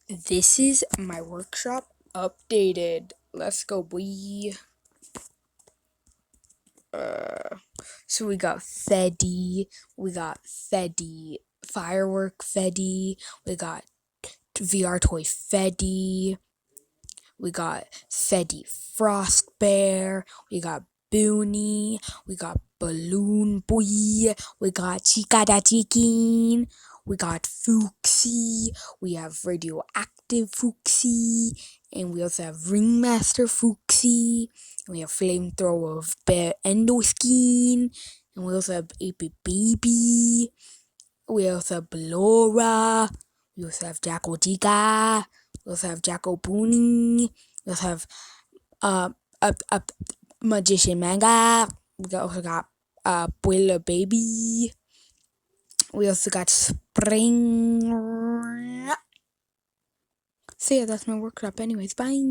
This is my workshop updated. Let's go, boy. So we got Feddy, Firework Feddy, we got VR Toy Feddy, we got Feddy Frost Bear, we got Boonie, we got Balloon Boy, we got Chica da Chicken, we got Fuxie, we have Radioactive Fuxie, and we also have Ringmaster Fuxie, and we have Flamethrower Bear Endoskin, and we also have Ape Baby, we also have Ballora, we also have Jacko Chica, we also have Jacko Boonie, we also have Magician Manga, we also got Boiler Baby, we also got Spring. So yeah, that's my workshop anyways. Bye.